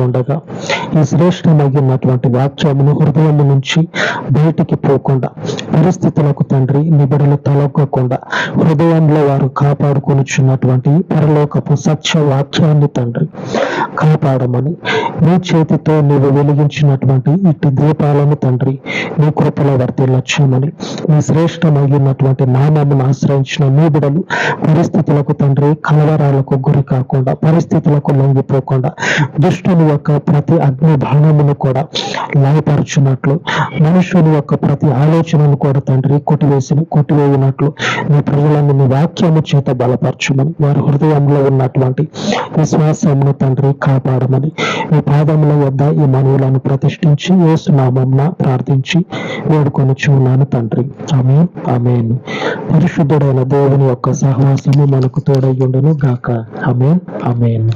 ఉండగా ఈ శ్రేష్టమైనటువంటి వాక్యమును హృదయము నుంచి బయటికి పోకుండా, పరిస్థితులకు తండ్రి నిబిడలు తలొక్కకుండా హృదయంలో వారు కాపాడుకొనుచున్నటువంటి పరలోకపు సత్య వాక్యాన్ని తండ్రి కాపాడమని, నీ చేతితో నీవు వెలిగించినటువంటి ఇట్టి దీపాలను తండ్రి నీ కృపలో వర్తిల్లచ్చమని, నీ శ్రేష్టమైనటువంటి నామమును ఆశ్రయించిన నీ బిడలు పరిస్థితులకు తండ్రి కలవరాలకు గురి కాకుండా, పరిస్థితులకు లొంగిపోకుండా, దుష్టుని యొక్క ప్రతి అగ్ని బాణమును కూడా లయపరచున్నట్లు, మనుషుని యొక్క ప్రతి ఆలోచనను కూడా తండ్రి కొట్టివేయినట్లు నీ ప్రజలను నీ వాక్యము చేత బలపరచుమని, వారి హృదయంలో ఉన్నటువంటి విశ్వాసమును తండ్రి కాపాడమని, ఈ పాదముల వద్ద ఈ మనవులను ప్రతిష్ఠించి యేసు నామమున ప్రార్థించి వేడుకొనుచున్నాను తండ్రి. ఆమేన్, ఆమేన్. పరిశుద్ధుడైన దేవుని యొక్క సహవాసము మనకు తోడయ్యుండును గాక. ఆమేన్, ఆమేన్.